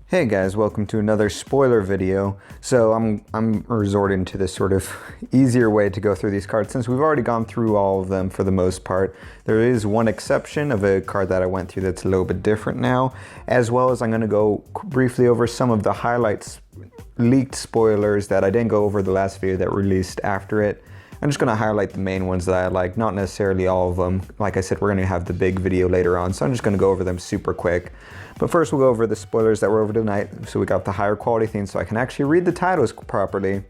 Hey guys, welcome to another spoiler video. So I'm resorting to this sort of easier way to go through these cards since we've already gone through all of them for the most part. There is one exception of a card that I went through that's a little bit different now, as well as I'm going to go briefly over some of the highlights, leaked spoilers that I didn't go over the last video that released after it. I'm just going to highlight the main ones that I like, not necessarily all of them. Like I said, we're going to have the big video later on, so I'm just going to go over them super quick. But first we'll go over the spoilers that were over tonight. So we got the higher quality things so I can actually read the titles properly.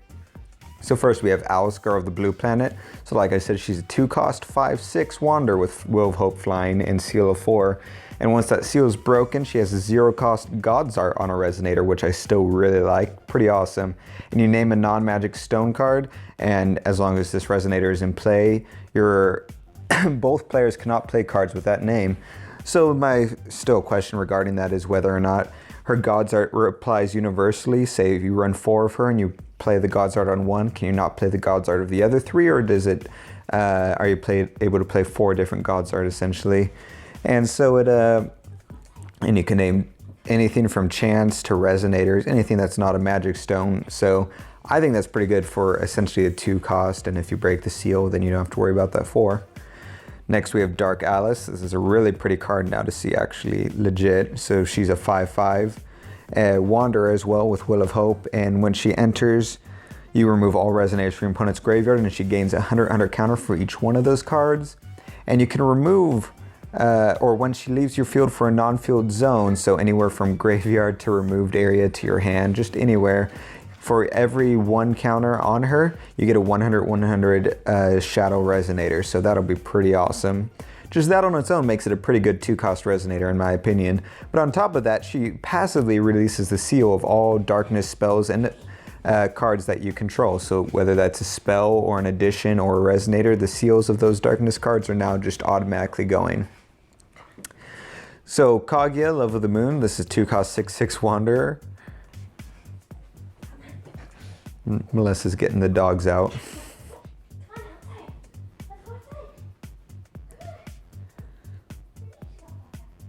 So first we have Owlscar of the Blue Planet. So like I said, she's a 2-cost 5/6 Wander with Will of Hope flying and Seal of 4. And once that seal is broken, she has a 0-cost God's Art on a Resonator, which I still really like. Pretty awesome. And you name a non-magic stone card, and as long as this Resonator is in play, both players cannot play cards with that name. So my still question regarding that is whether or not her God's Art applies universally. Say if you run 4 of her and you play the God's Art on one, can you not play the God's Art of the other 3, or does it? Are you able to play 4 different God's Art essentially? And so and you can name anything from chants to resonators, anything that's not a magic stone. So I think that's pretty good for essentially a 2-cost, and if you break the seal, then you don't have to worry about that 4. Next we have Dark Alice. This is a really pretty card now to see actually legit. So she's a 5/5 Wanderer as well with Will of Hope, and when she enters, you remove all resonators from your opponent's graveyard, and she gains a 100 counter for each one of those cards. And you can remove or when she leaves your field for a non-field zone, so anywhere from graveyard to removed area to your hand, just anywhere, for every 1 counter on her, you get a 100/100 Shadow Resonator, so that'll be pretty awesome. Just that on its own makes it a pretty good 2-cost Resonator in my opinion. But on top of that, she passively releases the seal of all darkness spells and cards that you control. So whether that's a spell or an addition or a Resonator, the seals of those darkness cards are now just automatically going. So Kaguya, Love of the Moon, this is 2-cost 6/6 Wanderer. Melissa's getting the dogs out.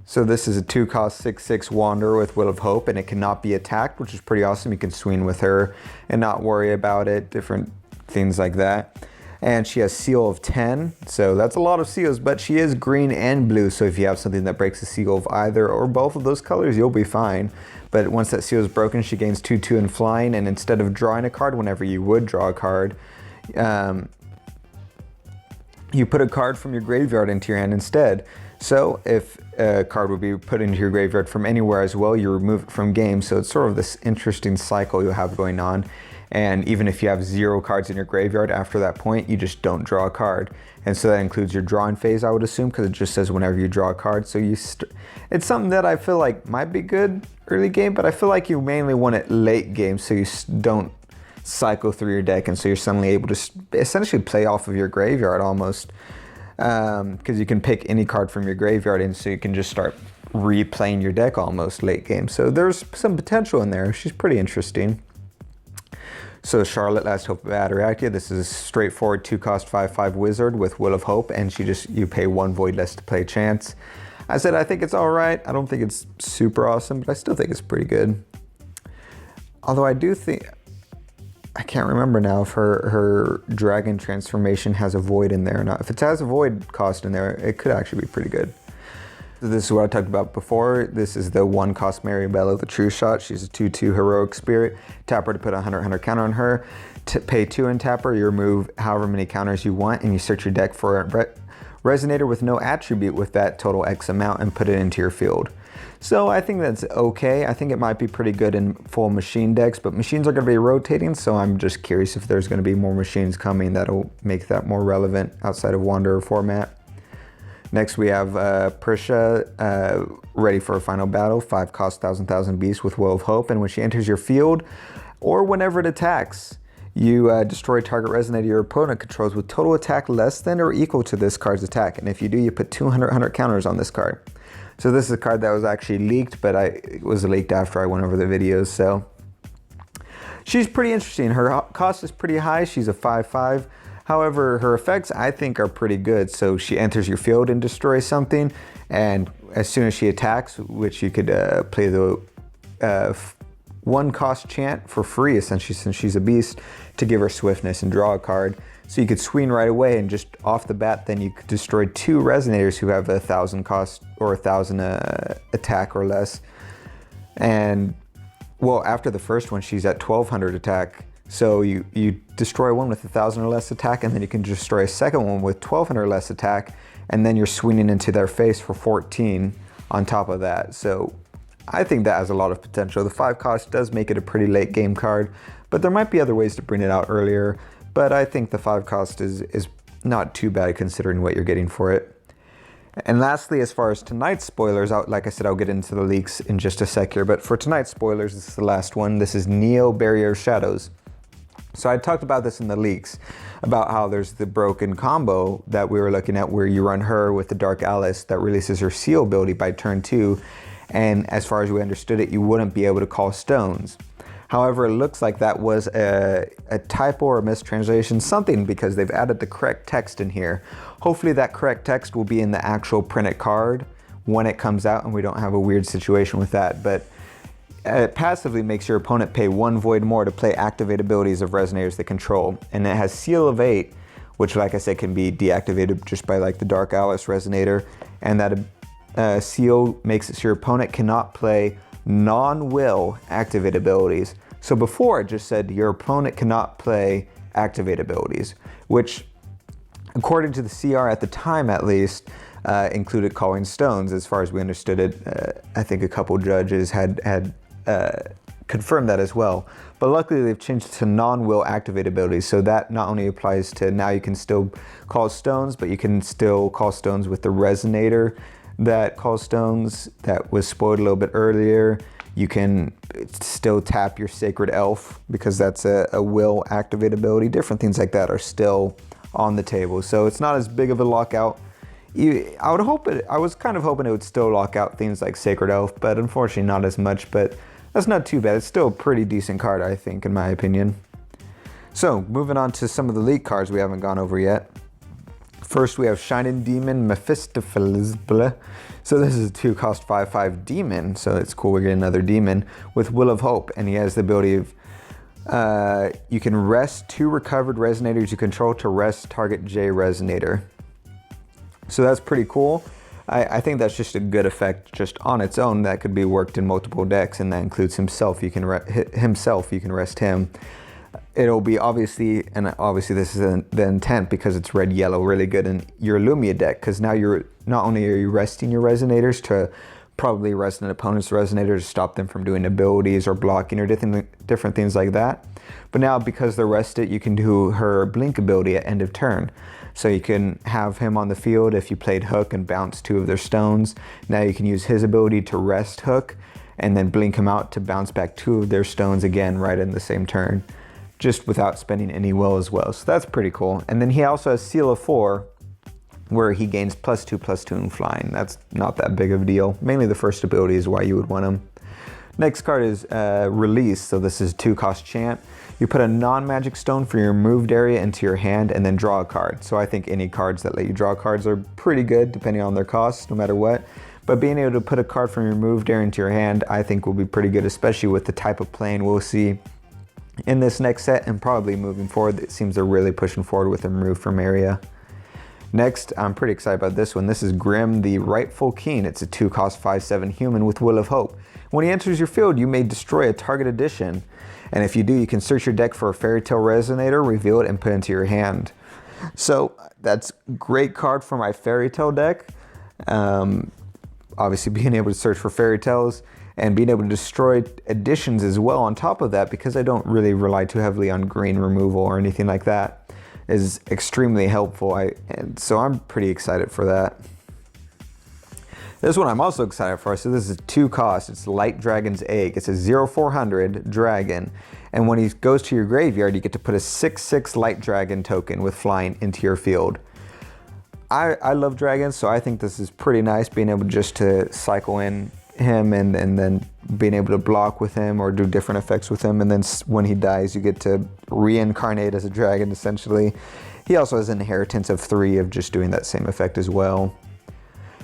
So this is a 2-cost 6/6 Wanderer with Will of Hope, and it cannot be attacked, which is pretty awesome. You can swing with her and not worry about it, different things like that. And she has Seal of 10, so that's a lot of seals, but she is green and blue, so if you have something that breaks the seal of either or both of those colors, you'll be fine. But once that seal is broken, she gains 2/2 in flying, and instead of drawing a card whenever you would draw a card, you put a card from your graveyard into your hand instead. So if a card would be put into your graveyard from anywhere as well, you remove it from game, so it's sort of this interesting cycle you'll have going on. And even if you have 0 cards in your graveyard after that point, you just don't draw a card. And so that includes your drawing phase, I would assume, because it just says whenever you draw a card. So it's something that I feel like might be good early game, but I feel like you mainly want it late game so you don't cycle through your deck, and so you're suddenly able to essentially play off of your graveyard almost, because you can pick any card from your graveyard, and so you can just start replaying your deck almost late game. So there's some potential in there. She's pretty interesting. So Charlotte, Last Hope of Ataraxia. This is a straightforward 2-cost 5/5 Wizard with Will of Hope, and you pay 1 Voidless to play Chance. I said I think it's all right. I don't think it's super awesome, but I still think it's pretty good. Although I do think, I can't remember now if her Dragon transformation has a Void in there or not. If it has a Void cost in there, it could actually be pretty good. This is what I talked about before. This is the 1-cost Maribello, the True Shot. She's a 2/2 Heroic Spirit. Tap her to put a 100 counter on her. Pay 2 and tap her. You remove however many counters you want, and you search your deck for a Resonator with no attribute with that total X amount and put it into your field. So I think that's okay. I think it might be pretty good in full machine decks, but machines are going to be rotating, so I'm just curious if there's going to be more machines coming that'll make that more relevant outside of Wanderer format. Next we have Prisha, ready for a final battle, 5-cost 1,000 Beast with Will of Hope, and when she enters your field, or whenever it attacks, you destroy target Resonator your opponent controls with total attack less than or equal to this card's attack, and if you do, you put 200 counters on this card. So this is a card that was actually leaked, but it was leaked after I went over the videos, so she's pretty interesting. Her cost is pretty high. She's a 5/5. However, her effects I think are pretty good. So she enters your field and destroys something, and as soon as she attacks, which you could play the one cost chant for free, essentially, since she's a beast, to give her swiftness and draw a card. So you could swing right away, and just off the bat, then you could destroy 2 resonators who have 1,000 cost or 1,000 attack or less. And well, after the first one, she's at 1,200 attack. So you destroy one with 1,000 or less attack, and then you can destroy a second one with 1,200 or less attack, and then you're swinging into their face for 14 on top of that. So I think that has a lot of potential. The 5 cost does make it a pretty late game card, but there might be other ways to bring it out earlier. But I think the 5 cost is not too bad considering what you're getting for it. And lastly, as far as tonight's spoilers, like I said, I'll get into the leaks in just a sec here, but for tonight's spoilers, this is the last one. This is Neo Barrier Shadows. So I talked about this in the leaks, about how there's the broken combo that we were looking at where you run her with the Dark Alice that releases her seal ability by turn 2, and as far as we understood it, you wouldn't be able to call stones. However, it looks like that was a typo or a mistranslation, something, because they've added the correct text in here. Hopefully that correct text will be in the actual printed card when it comes out and we don't have a weird situation with that. But it passively makes your opponent pay 1 void more to play activate abilities of resonators they control. And it has Seal of 8, which, like I said, can be deactivated just by like the Dark Alice resonator. And that seal makes it so your opponent cannot play non-will activate abilities. So before it just said your opponent cannot play activate abilities, which according to the CR at the time at least, included calling stones as far as we understood it. I think a couple judges had confirmed that as well. But luckily they've changed it to non-will activate abilities, so that not only applies to now you can still call stones, but you can still call stones with the resonator that calls stones that was spoiled a little bit earlier. You can still tap your Sacred Elf because that's a will activate ability. Different things like that are still on the table, so it's not as big of a lockout. I was kind of hoping it would still lock out things like Sacred Elf, but unfortunately not as much, but that's not too bad. It's still a pretty decent card, I think, in my opinion. So moving on to some of the leak cards we haven't gone over yet. First, we have Shining Demon Mephistopheles. So this is a 2-cost 5/5 demon, so it's cool we're getting another demon with Will of Hope, and he has the ability of you can rest 2 recovered resonators you control to rest target J resonator. So that's pretty cool. I think that's just a good effect just on its own that could be worked in multiple decks, and that includes himself. You can rest him. It'll be obviously this is the intent because it's red yellow, really good in your Lumia deck, because now you're not only are you resting your resonators to probably rest an opponent's resonator to stop them from doing abilities or blocking or different things like that, but now because they're rested, you can do her blink ability at end of turn. So you can have him on the field if you played Hook and bounce 2 of their stones. Now you can use his ability to rest Hook and then blink him out to bounce back 2 of their stones again right in the same turn, just without spending any will as well. So that's pretty cool. And then he also has Seal of 4, where he gains +2/+2 in flying. That's not that big of a deal. Mainly the first ability is why you would want him. Next card is Release. So this is 2-cost chant. You put a non-magic stone for your removed area into your hand and then draw a card. So I think any cards that let you draw cards are pretty good depending on their cost, no matter what. But being able to put a card from your removed area into your hand, I think will be pretty good, especially with the type of playing we'll see in this next set and probably moving forward. It seems they're really pushing forward with the remove from area. Next, I'm pretty excited about this one. This is Grim the Rightful King. It's a 2-cost 5/7 human with Will of Hope. When he enters your field, you may destroy a target addition. And if you do, you can search your deck for a Fairy Tale Resonator, reveal it, and put it into your hand. So that's a great card for my Fairy Tale deck. Obviously being able to search for Fairy Tales and being able to destroy additions as well on top of that, because I don't really rely too heavily on green removal or anything like that, is extremely helpful. And so I'm pretty excited for that. This one I'm also excited for. So this is 2-cost. It's Light Dragon's Egg. It's a 0/400 dragon. And when he goes to your graveyard, you get to put a 6/6 Light Dragon token with flying into your field. I love dragons, so I think this is pretty nice, being able just to cycle in him and then being able to block with him or do different effects with him. And then when he dies, you get to reincarnate as a dragon, essentially. He also has an inheritance of 3 of just doing that same effect as well.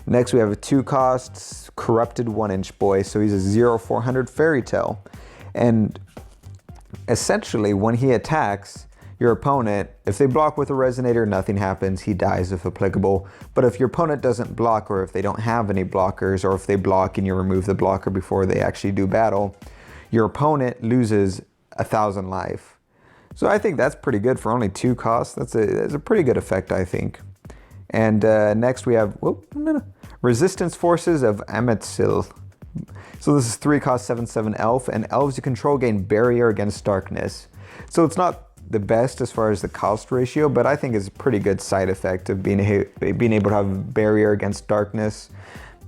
Next we have a 2 cost corrupted 1-inch boy. So he's a 0-400 fairy tale. And essentially when he attacks your opponent, if they block with a resonator, nothing happens, he dies if applicable. But if your opponent doesn't block, or if they don't have any blockers, or if they block and you remove the blocker before they actually do battle, your opponent loses 1,000 life. So I think that's pretty good for only 2 costs. That's a pretty good effect, I think. And next we have Resistance Forces of Amethyl. So this is 3 cost 7/7 elf, and elves you control gain barrier against darkness. So it's not the best as far as the cost ratio, but I think it's a pretty good side effect of being able to have barrier against darkness,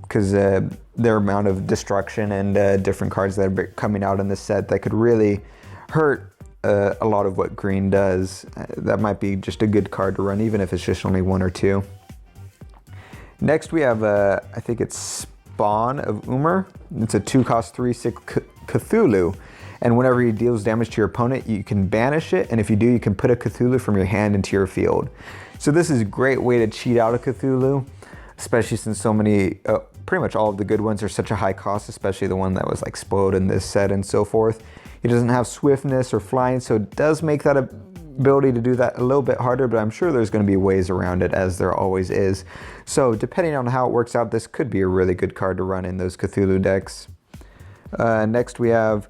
because their amount of destruction and different cards that are coming out in this set that could really hurt a lot of what green does. That might be just a good card to run, even if it's just only 1 or 2. Next we have, I think it's Spawn of Umar. It's a 2 cost 3/6 Cthulhu. And whenever he deals damage to your opponent, you can banish it. And if you do, you can put a Cthulhu from your hand into your field. So this is a great way to cheat out a Cthulhu, especially since so many, pretty much all of the good ones are such a high cost, especially the one that was like spoiled in this set and so forth. He doesn't have swiftness or flying, so it does make that ability to do that a little bit harder, but I'm sure there's going to be ways around it, as there always is. So depending on how it works out, this could be a really good card to run in those Cthulhu decks. Next we have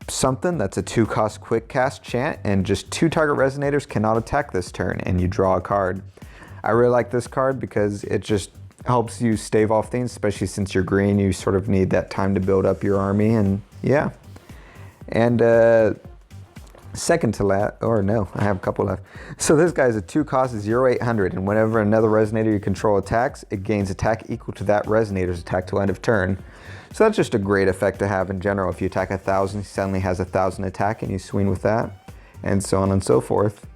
something that's a 2 cost quick cast chant, and just 2 target resonators cannot attack this turn, and you draw a card. I really like this card because it just helps you stave off things, especially since you're green. You sort of need that time to build up your army, and yeah. And second to last, or no, I have a couple left. So this guy's a 2 cost 0-800, and whenever another resonator you control attacks, it gains attack equal to that resonator's attack till end of turn. So that's just a great effect to have in general. If you attack 1,000, he suddenly has 1,000 attack, and you swing with that, and so on and so forth.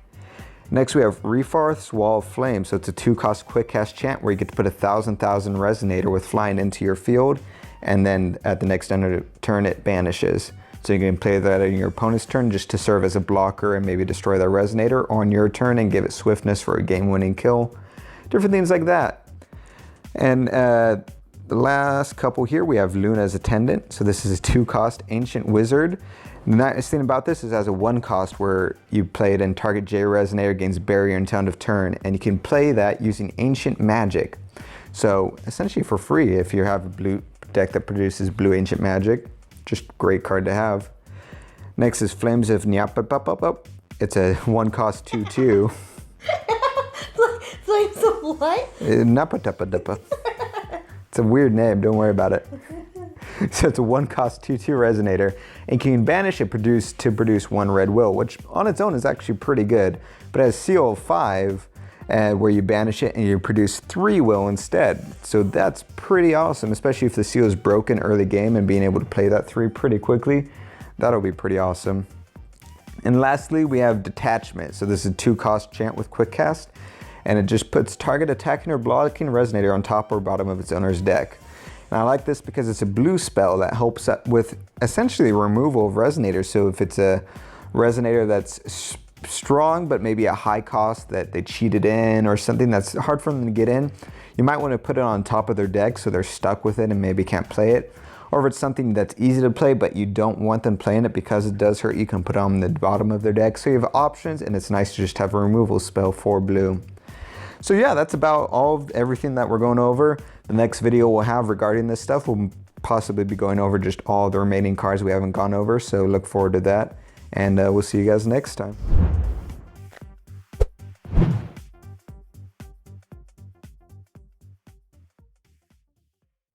Next we have Refarth's Wall of Flame. So it's a 2 cost quick cast chant where you get to put a 1,000 resonator with flying into your field, and then at the next end of the turn it banishes. So you can play that in your opponent's turn just to serve as a blocker and maybe destroy their resonator on your turn and give it swiftness for a game-winning kill. Different things like that. And the last couple here, we have Luna's Attendant. So this is a 2 cost Ancient Wizard. The nice thing about this is it has a 1 cost where you play it and target J resonator gains barrier until end of turn, and you can play that using Ancient Magic. So essentially for free if you have a blue deck that produces blue Ancient Magic. Just great card to have. Next is Flames of Nyapapapapap. It's a 1 cost 2/2. Flames of what? Napatapadapa. It's a weird name, don't worry about it. So it's a 1 cost 2/2 resonator, and you can banish it to produce 1 red will, which on its own is actually pretty good. But it has Seal of 5, where you banish it and you produce 3 will instead. So that's pretty awesome, especially if the seal is broken early game, and being able to play that 3 pretty quickly. That'll be pretty awesome. And lastly, we have Detachment. So this is a 2 cost chant with quick cast, and it just puts target attacking or blocking resonator on top or bottom of its owner's deck. And I like this because it's a blue spell that helps with essentially removal of resonators. So if it's a resonator that's strong but maybe a high cost that they cheated in, or something that's hard for them to get in, you might want to put it on top of their deck so they're stuck with it and maybe can't play it. Or if it's something that's easy to play but you don't want them playing it because it does hurt, you can put it on the bottom of their deck. So you have options, and it's nice to just have a removal spell for blue. So yeah, that's about everything that we're going over. The next video we'll have regarding this stuff, we'll possibly be going over just all the remaining cards we haven't gone over, so look forward to that, and we'll see you guys next time.